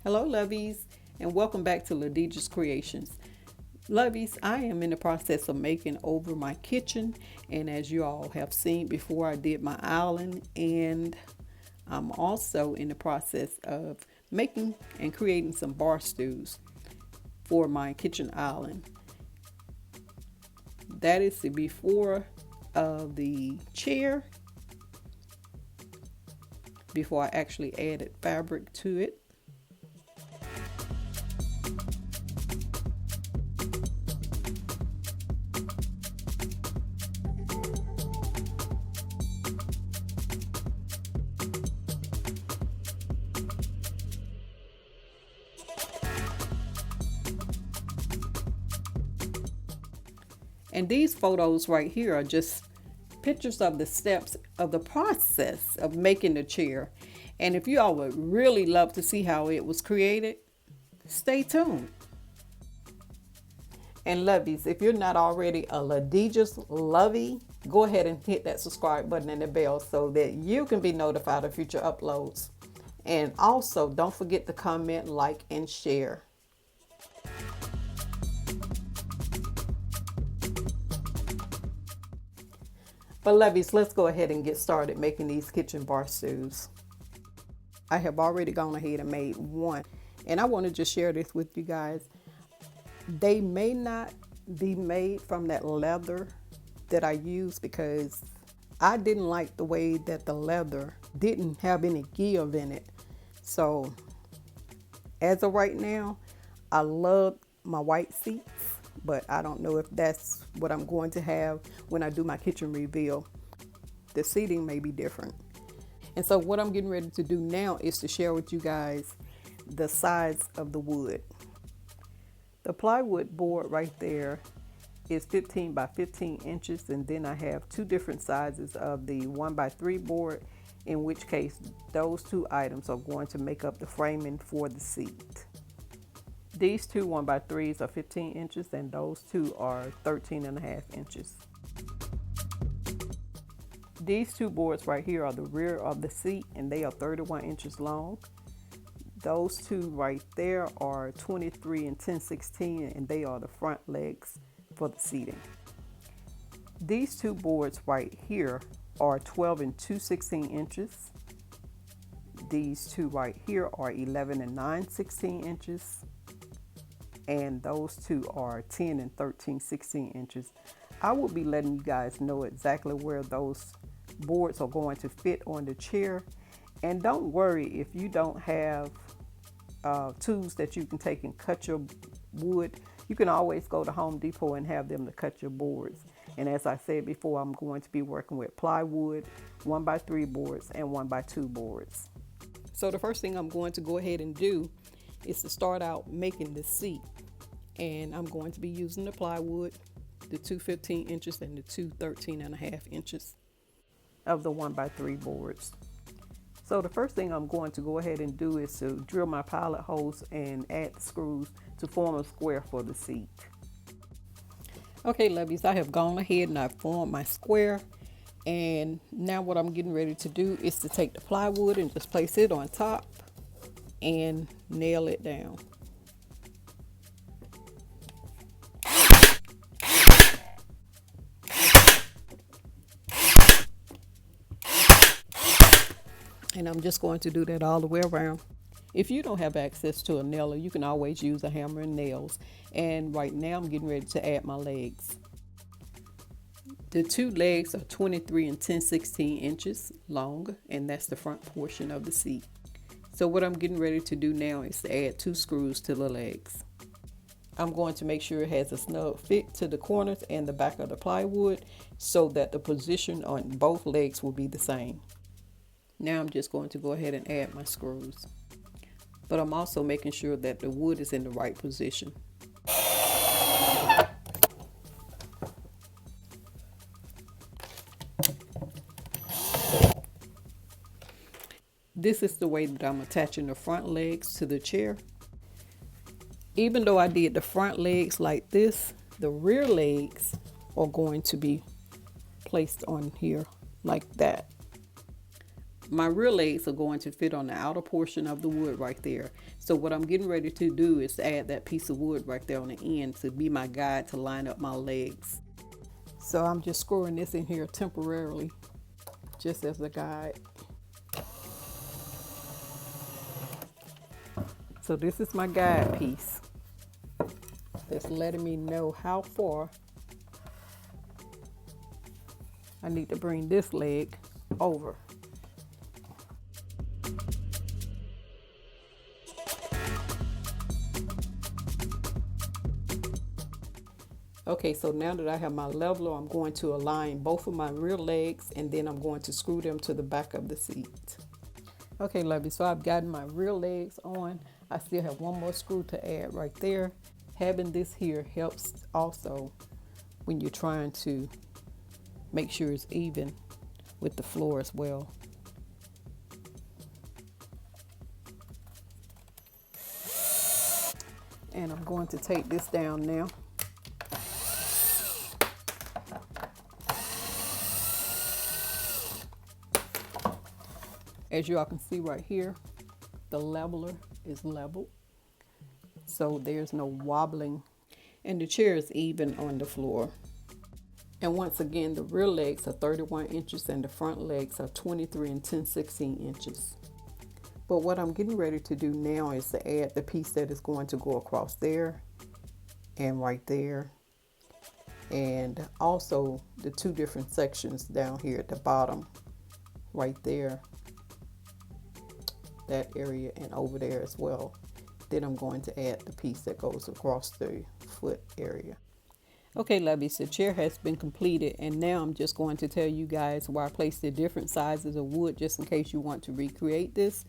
Hello lovies, and welcome back to Ladidja's Creations. Lovies, I am in the process of making over my kitchen, and as you all have seen before, I did my island, and I'm also in the process of making and creating some bar stools for my kitchen island. That is the before of the chair, before I actually added fabric to it. And these photos right here are just pictures of the steps of the process of making the chair. And if you all would really love to see how it was created, stay tuned. And lovies, if you're not already a Ladidja's lovey, go ahead and hit that subscribe button and the bell so that you can be notified of future uploads. And also, don't forget to comment, like, and share. But lovies, let's go ahead and get started making these kitchen bar stools. I have already gone ahead and made one, and I want to just share this with you guys. They may not be made from that leather that I use because I didn't like the way that the leather didn't have any give in it. So as of right now, I love my white seats, but I don't know if that's what I'm going to have when I do my kitchen reveal. The seating may be different. And so what I'm getting ready to do now is to share with you guys the size of the wood. The plywood board right there is 15 by 15 inches, and then I have two different sizes of the 1x3 board, in which case those two items are going to make up the framing for the seat. These two 1x3s are 15 inches and those two are 13.5 inches. These two boards right here are the rear of the seat and they are 31 inches long. Those two right there are 23 and 10/16 and they are the front legs for the seating. These two boards right here are 12 and 2/16 inches. These two right here are 11 and 9/16 inches. And those two are 10 and 13/16 inches. I will be letting you guys know exactly where those boards are going to fit on the chair. And don't worry if you don't have tools that you can take and cut your wood. You can always go to Home Depot and have them to cut your boards. And as I said before, I'm going to be working with plywood, 1x3 boards, and 1x2 boards. So the first thing I'm going to go ahead and do is to start out making the seat. And I'm going to be using the plywood, the two 15 inches and the two 13.5 inches of the 1x3 boards. So the first thing I'm going to go ahead and do is to drill my pilot holes and add the screws to form a square for the seat. Okay, lovies, I have gone ahead and I've formed my square. And now what I'm getting ready to do is to take the plywood and just place it on top and nail it down. And I'm just going to do that all the way around. If you don't have access to a nailer, you can always use a hammer and nails. And right now I'm getting ready to add my legs. The two legs are 23 and 10/16 inches long, and that's the front portion of the seat. So what I'm getting ready to do now is to add two screws to the legs. I'm going to make sure it has a snug fit to the corners and the back of the plywood so that the position on both legs will be the same. Now I'm just going to go ahead and add my screws. But I'm also making sure that the wood is in the right position. This is the way that I'm attaching the front legs to the chair. Even though I did the front legs like this, the rear legs are going to be placed on here like that. My rear legs are going to fit on the outer portion of the wood right there. So what I'm getting ready to do is add that piece of wood right there on the end to be my guide to line up my legs. So I'm just screwing this in here temporarily, just as a guide. So this is my guide piece that's letting me know how far I need to bring this leg over. Okay, so now that I have my leveler, I'm going to align both of my rear legs, and then I'm going to screw them to the back of the seat. Okay, lovely, so I've gotten my rear legs on. I still have one more screw to add right there. Having this here helps also when you're trying to make sure it's even with the floor as well. And I'm going to take this down now. As you all can see right here, the leveler is leveled, so there's no wobbling, and the chair is even on the floor. And once again, the rear legs are 31 inches and the front legs are 23 and 10/16 inches. But what I'm getting ready to do now is to add the piece that is going to go across there and right there, and also the two different sections down here at the bottom right there, that area, and over there as well. Then I'm going to add the piece that goes across the foot area. Okay, lovies, the chair has been completed, and now I'm just going to tell you guys where I placed the different sizes of wood, just in case you want to recreate this.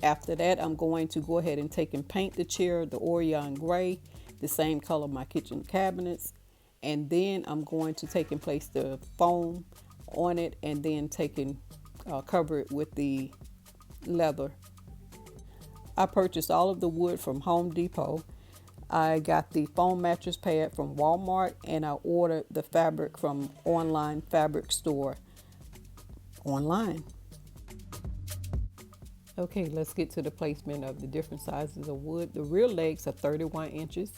After that, I'm going to go ahead and take and paint the chair the Orion gray, the same color my kitchen cabinets, and then I'm going to take and place the foam on it, and then take and cover it with the leather. I purchased all of the wood from Home Depot. I got the foam mattress pad from Walmart, and I ordered the fabric from online fabric store online. Okay, let's get to the placement of the different sizes of wood. The rear legs are 31 inches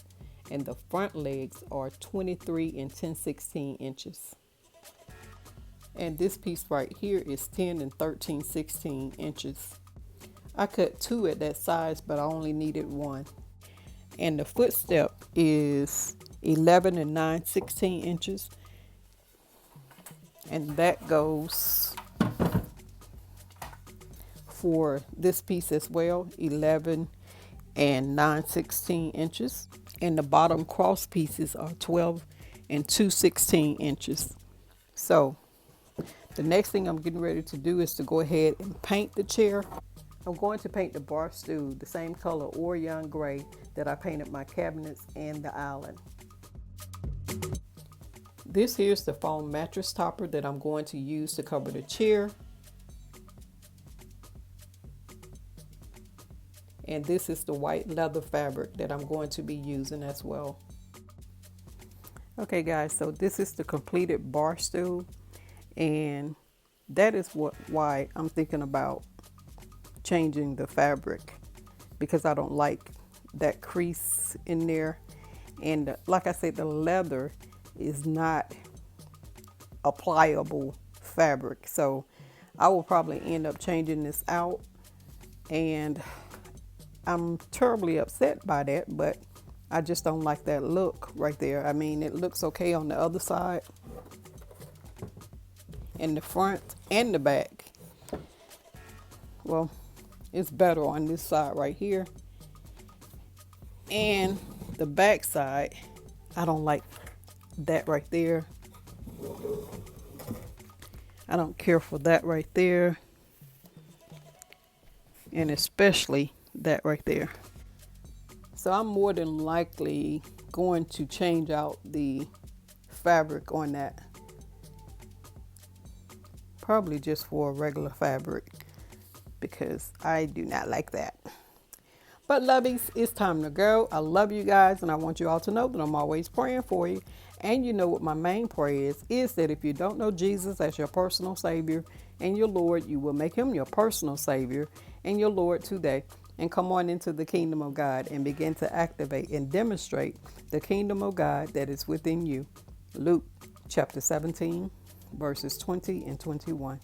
and the front legs are 23 and 10/16 inches. And this piece right here is 10 and 13/16 inches. I cut two at that size, but I only needed one. And the footstep is 11 and 9/16 inches. And that goes for this piece as well, 11 and 9/16 inches. And the bottom cross pieces are 12 and 2/16 inches. So the next thing I'm getting ready to do is to go ahead and paint the chair. I'm going to paint the bar stool the same color Orion gray that I painted my cabinets and the island. This here's the foam mattress topper that I'm going to use to cover the chair. And this is the white leather fabric that I'm going to be using as well. Okay guys, so this is the completed bar stool, and that is why I'm thinking about changing the fabric, because I don't like that crease in there. And like I said, the leather is not a pliable fabric, so I will probably end up changing this out, and I'm terribly upset by that, but I just don't like that look right there. I mean, it looks okay on the other side, in the front and the back. Well, it's better on this side right here, and the back side, I don't like that right there. I don't care for that right there, and especially that right there. So I'm more than likely going to change out the fabric on that, probably just for a regular fabric, because I do not like that. But lovies, it's time to go. I love you guys, and I want you all to know that I'm always praying for you. And you know what my main prayer is that if you don't know Jesus as your personal Savior, and your Lord. You will make him your personal Savior and your Lord today. And come on into the kingdom of God and begin to activate and demonstrate the kingdom of God that is within you. Luke chapter 17, verses 20 and 21.